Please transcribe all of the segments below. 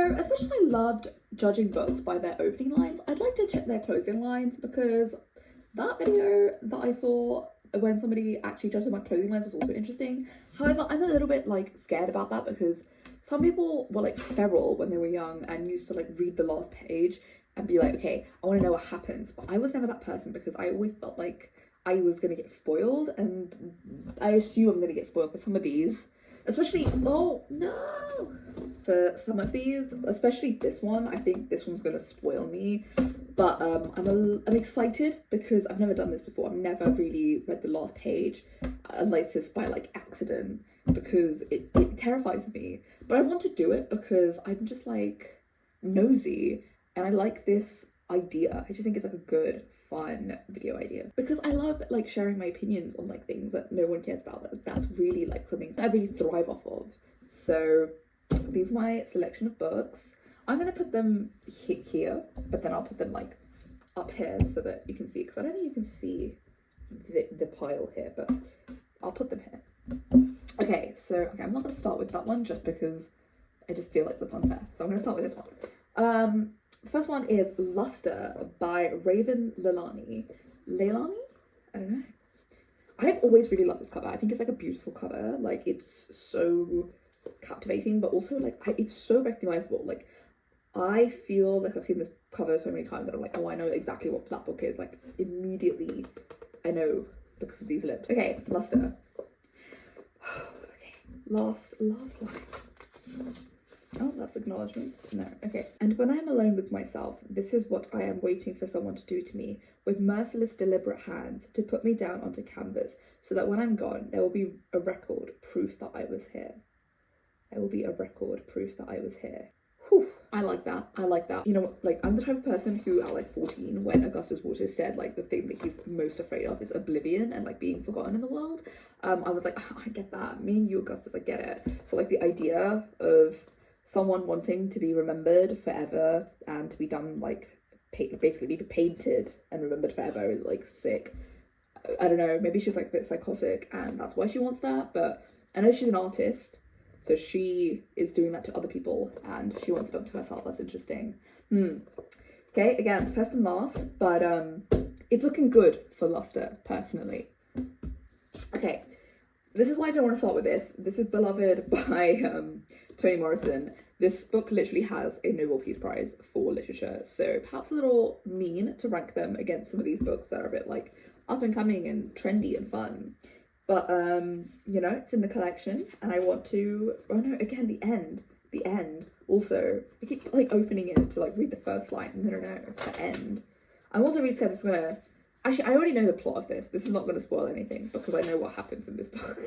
So as much as I loved judging books by their opening lines, I'd like to check their closing lines, because that video that I saw when somebody actually judged my clothing lines was also interesting. However, I'm a little bit like scared about that, because some people were like feral when they were young and used to like read the last page and be like, okay, I want to know what happens. But I was never that person, because I always felt like I was gonna get spoiled, and I assume I'm gonna get spoiled for some of these, especially, oh no, for some of these, especially this one. I think this one's gonna spoil me. But I'm excited, because I've never done this before. I've never really read the last page unless it's by like accident, because it terrifies me. But I want to do it because I'm just like nosy, and I like this idea. I just think it's like a good, fun video idea, because I love like sharing my opinions on like things that no one cares about. That's really like something I really thrive off of. So these are my selection of books. I'm gonna put them here, but then I'll put them like up here so that you can see, because I don't think you can see the pile here, but I'll put them here. Okay, so I'm not gonna start with that one just because I just feel like that's unfair. So I'm gonna start with this one. The first one is Luster by Raven Leilani. Leilani? I don't know. I've always really loved this cover. I think it's like a beautiful cover. Like, it's so captivating, but also like it's so recognizable. Like, I feel like I've seen this cover so many times that I'm like, oh, I know exactly what that book is. Like, immediately I know because of these lips. Okay, Luster. Okay, last line. Oh, that's acknowledgements. No, okay. And when I am alone with myself, this is what I am waiting for someone to do to me, with merciless, deliberate hands, to put me down onto canvas, so that when I'm gone, there will be a record, proof that I was here. There will be a record, proof that I was here. Whew. I like that. I like that. You know, like, I'm the type of person who at like 14, when Augustus Waters said like the thing that he's most afraid of is oblivion and like being forgotten in the world, I was like, oh, I get that. Me and you, Augustus, I get it. So like the idea of someone wanting to be remembered forever and to be done like basically be painted and remembered forever is like sick. I don't know, maybe she's like a bit psychotic and that's why she wants that, but I know she's an artist, so she is doing that to other people and she wants it done to herself. That's interesting. Okay, again, first and last, but it's looking good for Luster, personally. Okay, this is why I don't want to start with this. This is Beloved by Toni Morrison. This book literally has a Nobel Peace Prize for literature, so perhaps a little mean to rank them against some of these books that are a bit like up and coming and trendy and fun. But you know, it's in the collection, and I want to, oh no, again, the end. Also, I keep like opening it to like read the first line. No, the end. I'm also really scared this is gonna, actually, I already know the plot of this. This is not gonna spoil anything because I know what happens in this book.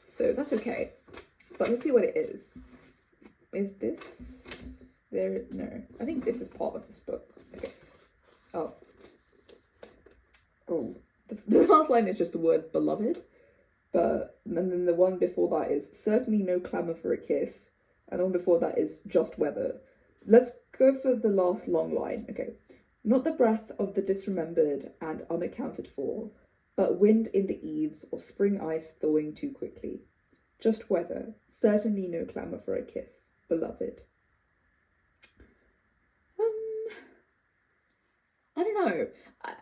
So that's okay. But let's see what it is. Is this there? No, I think this is part of this book. Okay. Oh, the last line is just the word beloved, but and then the one before that is certainly no clamour for a kiss, and the one before that is just weather. Let's go for the last long line. Okay. Not the breath of the disremembered and unaccounted for, but wind in the eaves or spring ice thawing too quickly. Just weather, certainly no clamour for a kiss, beloved. I don't know.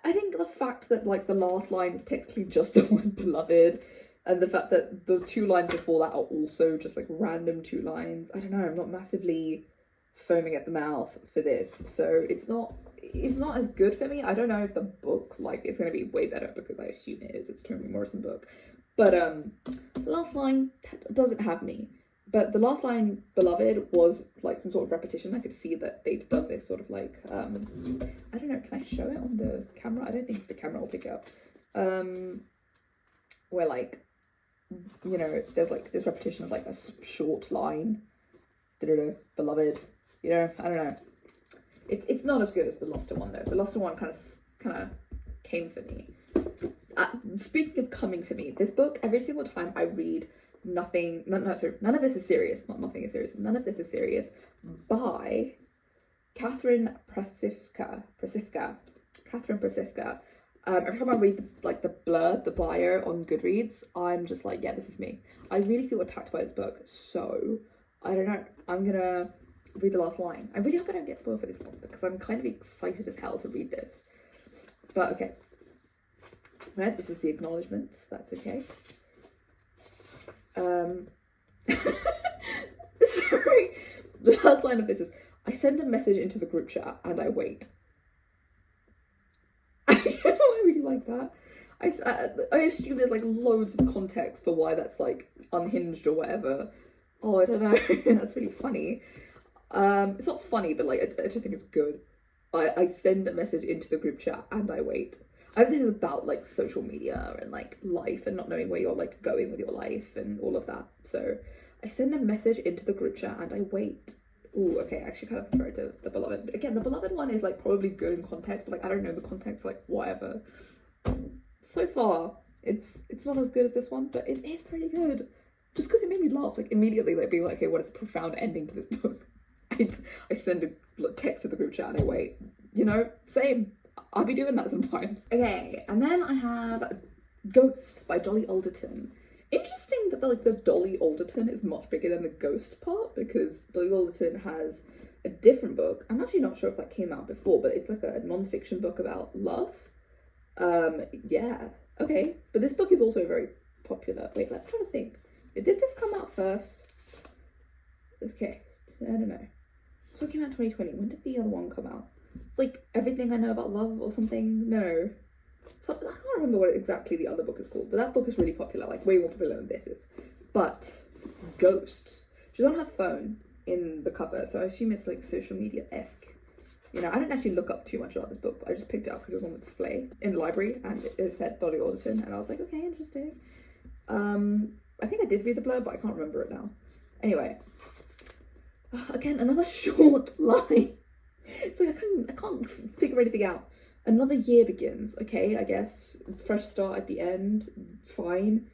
I think the fact that like the last line is technically just the one beloved, and the fact that the two lines before that are also just like random two lines, I don't know, I'm not massively foaming at the mouth for this, so it's not as good for me. I don't know if the book like is going to be way better, because I assume it is. It's a Toni Morrison book, but the last line doesn't have me. But the last line, beloved, was like some sort of repetition. I could see that they'd done this sort of like I don't know, can I show it on the camera? I don't think the camera will pick it up. Where like, you know, there's like this repetition of like a short line, beloved, you know, I don't know. It's not as good as the Luster one though. The Luster one kind of came for me. Speaking of coming for me, this book, every single time I read none of this is serious, not nothing is serious, none of this is serious, by Katherine Prasifka. Every time I read the bio on Goodreads, I'm just like, yeah, this is me. I really feel attacked by this book, so I don't know, I'm gonna read the last line. I really hope I don't get spoiled for this one because I'm kind of excited as hell to read this. But okay. Right, this is the acknowledgements. That's okay. Sorry. The last line of this is, I send a message into the group chat and I wait. I really like that. I assume there's like loads of context for why that's like unhinged or whatever. Oh, I don't know. That's really funny. It's not funny, but like I just think it's good. I send a message into the group chat and I wait. I mean, this is about like social media and like life and not knowing where you're like going with your life and all of that. So I send a message into the group chat and I wait. Ooh, okay, I actually kind of prefer it to The Beloved. But again, The Beloved one is like probably good in context, but like I don't know the context, like whatever. So far, it's not as good as this one, but it is pretty good. Just because it made me laugh, like immediately, like being like, okay, what is a profound ending to this book? I send a text to the group chat and I wait. You know, same. I'll be doing that sometimes. Okay, and then I have Ghosts by Dolly Alderton. Interesting that the Dolly Alderton is much bigger than the Ghost part, because Dolly Alderton has a different book. I'm actually not sure if that came out before, but it's like a non-fiction book about love. Yeah, okay. But this book is also very popular. Wait, I'm trying to think. Did this come out first? Okay, I don't know. This book came out in 2020. When did the other one come out? It's like Everything I Know About Love or something. No. So, I can't remember what exactly the other book is called, but that book is really popular, like way more popular than this is. But Ghosts. She's on her phone in the cover, so I assume it's like social media-esque. You know, I didn't actually look up too much about this book, but I just picked it up because it was on the display in the library and it said Dolly Alderton, and I was like, okay, interesting. I think I did read the blurb, but I can't remember it now. Anyway, again, another short line. It's like I can't figure anything out. Another year begins. Okay, I guess fresh start at the end. Fine.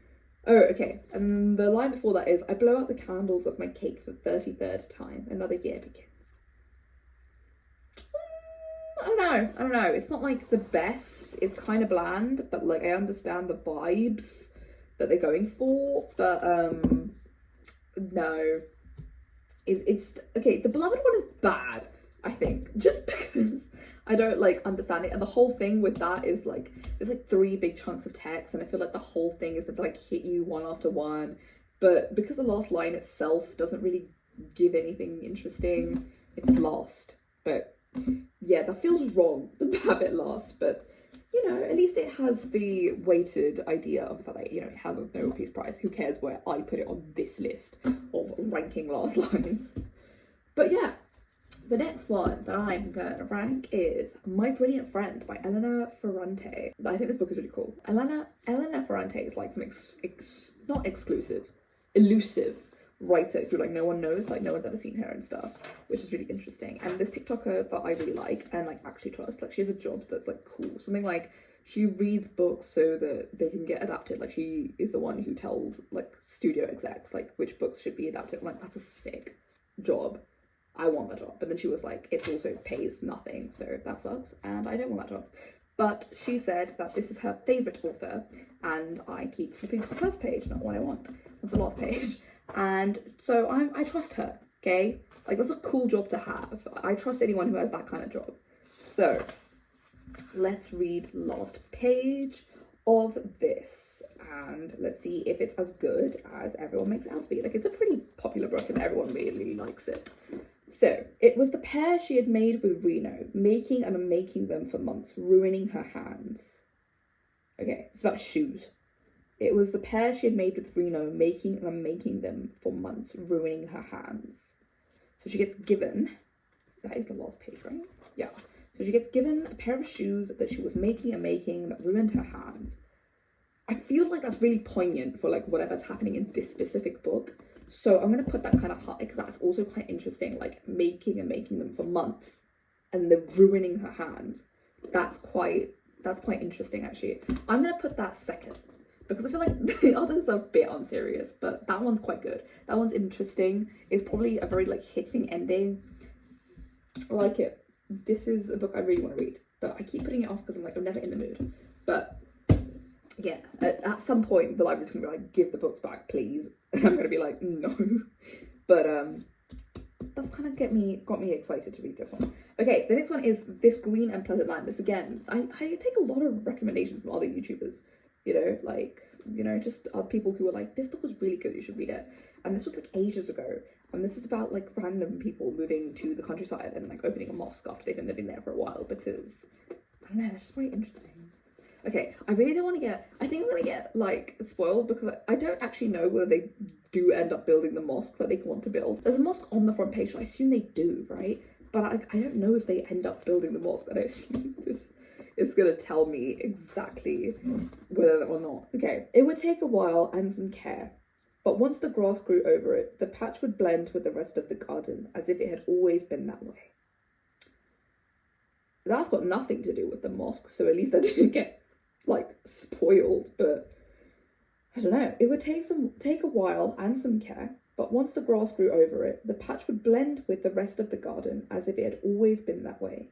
Oh, okay. And the line before that is, I blow out the candles of my cake for 33rd time. Another year begins. I don't know. It's not like the best. It's kind of bland, but like I understand the vibes that they're going for. But no. It's okay. The Beloved one is bad, I think, just because I don't like understand it, and the whole thing with that is like there's like 3 big chunks of text, and I feel like the whole thing is meant to like hit you one after one, but because the last line itself doesn't really give anything interesting, it's lost. But yeah, that feels wrong to have it last, but you know, at least it has the weighted idea of that, like, you know, it has a Nobel Peace Prize. Who cares where I put it on this list of ranking last lines? But yeah, the next one that I'm going to rank is My Brilliant Friend by Elena Ferrante. I think this book is really cool. Elena Ferrante is like some not exclusive, elusive writer who like no one knows, like no one's ever seen her and stuff, which is really interesting. And this TikToker that I really like and like actually trust, like she has a job that's like cool, something like she reads books so that they can get adapted. Like she is the one who tells like studio execs like which books should be adapted. I'm like, that's a sick job. I want that job. But then she was like, it also pays nothing, so that sucks, and I don't want that job. But she said that this is her favourite author, and I keep flipping to the first page, not what I want, not the last page. And so I trust her, okay? Like, that's a cool job to have. I trust anyone who has that kind of job. So let's read the last page of this, and let's see if it's as good as everyone makes it out to be. Like, it's a pretty popular book and everyone really likes it. So, it was the pair she had made with Reno, making and unmaking them for months, ruining her hands. Okay, it's about shoes. It was the pair she had made with Reno, making and unmaking them for months, ruining her hands. So she gets given, that is the last page, right? Yeah. So she gets given a pair of shoes that she was making and making that ruined her hands. I feel like that's really poignant for like whatever's happening in this specific book. So I'm going to put that kind of high because that's also quite interesting, like making and making them for months and then ruining her hands. That's quite interesting actually. I'm going to put that second because I feel like the others are a bit unserious, but that one's quite good. That one's interesting. It's probably a very like hitting ending. I like it. This is a book I really want to read, but I keep putting it off because I'm like, I'm never in the mood. But yeah, at some point the library's gonna be like, give the books back, please. And I'm gonna be like, no. But that's kind of got me excited to read this one. Okay, the next one is This Green and Pleasant Land. This again, I take a lot of recommendations from other YouTubers, just other people who are like, this book was really good, you should read it. And this was like ages ago. And this is about like random people moving to the countryside and like opening a mosque after they've been living there for a while, because I don't know, it's just very interesting. Okay, I really don't want to get, I think I'm going to get like spoiled, because I don't actually know whether they do end up building the mosque that they want to build. There's a mosque on the front page, so I assume they do, right? But I don't know if they end up building the mosque, and I assume this is going to tell me exactly whether or not. Okay, it would take a while and some care, but once the grass grew over it, the patch would blend with the rest of the garden, as if it had always been that way. That's got nothing to do with the mosque, so at least I didn't get like spoiled, but I don't know. It would take a while and some care, but once the grass grew over it, the patch would blend with the rest of the garden, as if it had always been that way.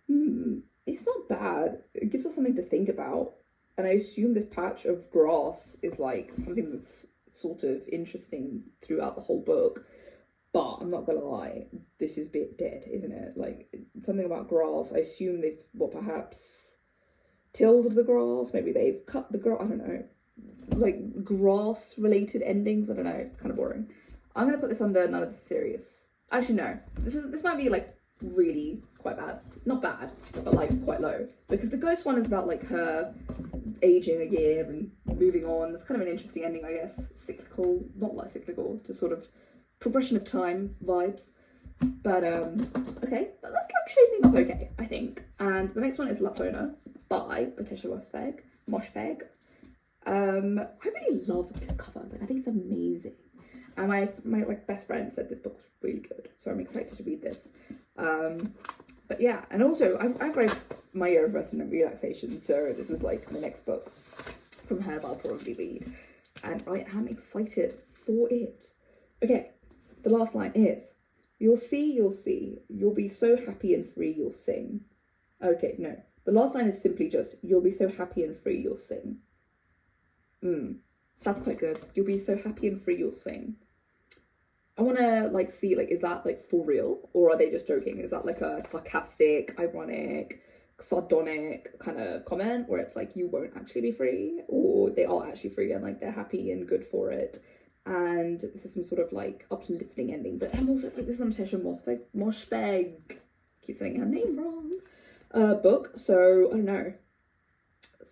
It's not bad. It gives us something to think about, and I assume this patch of grass is like something that's sort of interesting throughout the whole book. But I'm not gonna lie, this is a bit dead, isn't it? Like, something about grass. I assume they've, perhaps tilled the grass, maybe they've cut the grass, I don't know. Like, grass-related endings, I don't know, kind of boring. I'm gonna put this under none of the serious. Actually, no. This might be, like, really quite bad. Not bad, but, like, quite low. Because the ghost one is about, like, her aging a year and moving on. It's kind of an interesting ending, I guess. Cyclical, not like cyclical, just sort of progression of time vibes. But okay, that's like shaping up okay, I think. And the next one is Lapona by Otisha Moshfegh. I really love this cover. Like, I think it's amazing. And my like best friend said this book was really good, so I'm excited to read this. But yeah, and also I've read My Year of Rest and Relaxation, so this is like the next book from her that I'll probably read, and I am excited for it. Okay. The last line is, you'll see, you'll be so happy and free you'll sing. Okay, no. The last line is simply just, you'll be so happy and free you'll sing. That's quite good. You'll be so happy and free you'll sing. I want to, like, see, like, is that, like, for real? Or are they just joking? Is that, like, a sarcastic, ironic, sardonic kind of comment where it's, like, you won't actually be free? Or they are actually free and, like, they're happy and good for it? And this is some sort of like uplifting ending, but I'm also like, this is Otisha Moshfegh, keep saying her name wrong, book, so I don't know.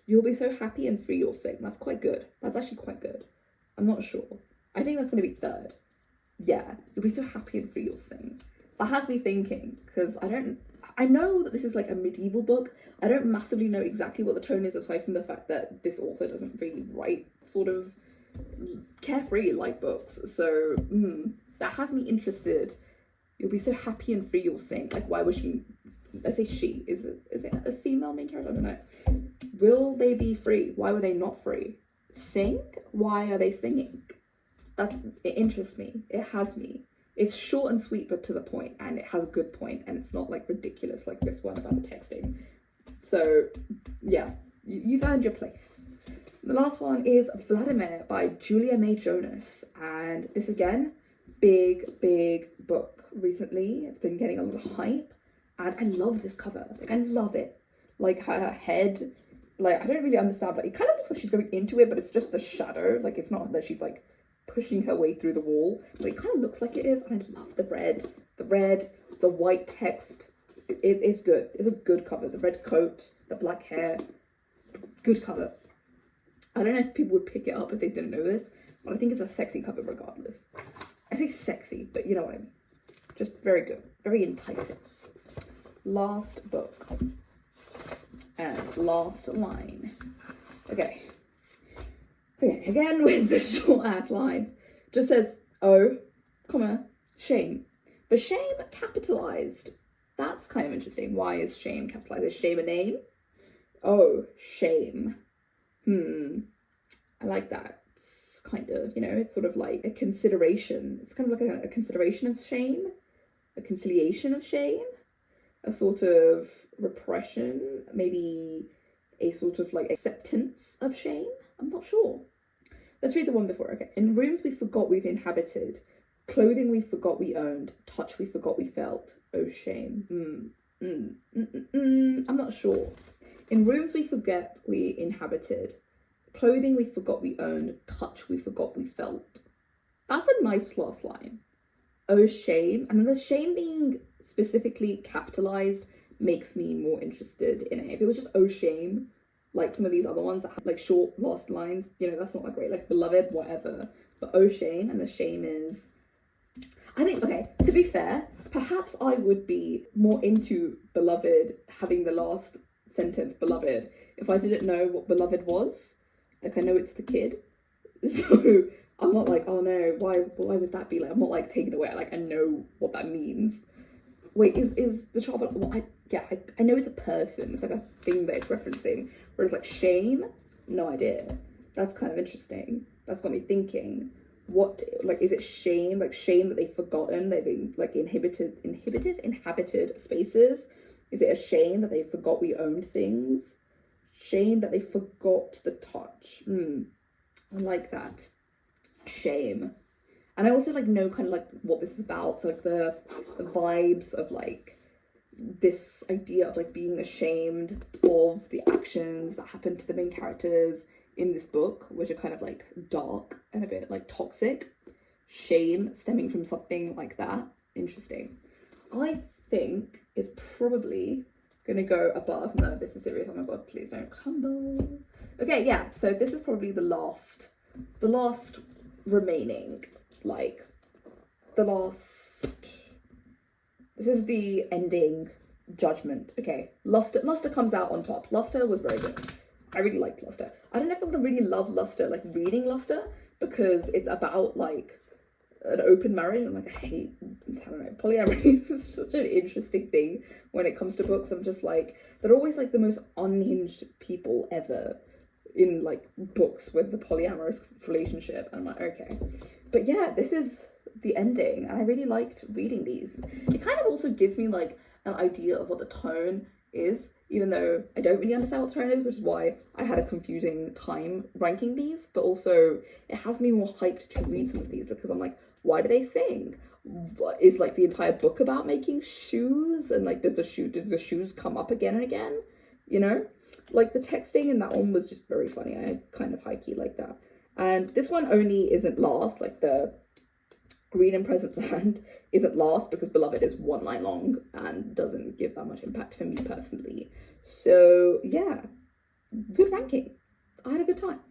You'll be so happy and free you'll sing. That's quite good. That's actually quite good. I'm not sure. I think that's going to be third. Yeah, you'll be so happy and free you'll sing. That has me thinking, because I know that this is like a medieval book. I don't massively know exactly what the tone is, aside from the fact that this author doesn't really write sort of carefree like books, so that has me interested. You'll be so happy and free you'll sing. Like, why was she, I say she, is it a female main character? I don't know. Will they be free? Why were they not free? Sing? Why are they singing? It interests me. It has me. It's short and sweet but to the point, and it has a good point, and it's not like ridiculous like this one about the texting. So yeah, you've earned your place. The last one is Vladimir by Julia May Jonas, and this again, big book recently. It's been getting a lot of hype, and I love this cover. Like, I love it. Like, her head, like, I don't really understand, but it kind of looks like she's going into it, but it's just the shadow. Like, it's not that she's like pushing her way through the wall, but it kind of looks like it is. And I love the red, the white text. It's good. It's a good cover. The red coat, the black hair, good cover. I don't know if people would pick it up if they didn't know this, but I think it's a sexy cover regardless. I say sexy, but you know what I mean. Just very good. Very enticing. Last book. And last line. Okay, again with the short ass lines. Just says, oh, comma, shame. But shame capitalized. That's kind of interesting. Why is shame capitalized? Is shame a name? Oh, shame. I like that. It's kind of, it's sort of like a consideration. It's kind of like a consideration of shame, a conciliation of shame, a sort of repression, maybe a sort of like acceptance of shame. I'm not sure. Let's read the one before. Okay. In rooms we forgot we've inhabited, Clothing we forgot we owned, touch we forgot we felt. Oh shame. I'm not sure. In rooms we forget we inhabited, clothing we forgot we owned, touch we forgot we felt. That's a nice last line. Oh shame. And then the shame being specifically capitalized makes me more interested in it. If it was just oh shame, like some of these other ones that have like short last lines, you know, that's not that great. Like beloved, whatever. But oh shame, and the shame is, I think, okay, to be fair, perhaps I would be more into beloved having the last sentence beloved if I didn't know what beloved was. Like I know it's the kid. So I'm not like, oh no, why would that be? Like I'm not like taken away. Like I know what that means. Wait, is the child? Well, I know it's a person. It's like a thing that it's referencing. Whereas like shame, no idea. That's kind of interesting. That's got me thinking. What, like, is it shame? Like shame that they've forgotten they've been like inhabited spaces? Is it a shame that they forgot we owned things? Shame that they forgot the touch. I like that. Shame. And I also like know kind of like what this is about. So like the vibes of like this idea of like being ashamed of the actions that happen to the main characters in this book, which are kind of like dark and a bit like toxic. Shame stemming from something like that. Interesting. I think it's probably gonna go above. No, this is serious. Oh my god, please don't crumble. Okay, yeah, so this is probably the last remaining, like this is the ending judgment. Okay, Luster comes out on top. Luster was very good. I really liked Luster. I don't know if I'm gonna really love Luster, like reading Luster, because it's about like an open marriage. And like I don't know, polyamory is such an interesting thing when it comes to books. I'm just like, they're always like the most unhinged people ever in like books with the polyamorous relationship, and I'm like, okay. But yeah, this is the ending, and I really liked reading these. It kind of also gives me like an idea of what the tone is, even though I don't really understand what the tone is, which is why I had a confusing time ranking these. But also it has me more hyped to read some of these, because I'm like, why do they sing? What is like the entire book about making shoes? And like, does the shoes come up again and again? You know, like the texting in that one was just very funny. I kind of high-key like that. And this one only isn't last, like the Green and Present Land isn't last, because Beloved is one line long and doesn't give that much impact for me personally. So yeah, good ranking. I had a good time.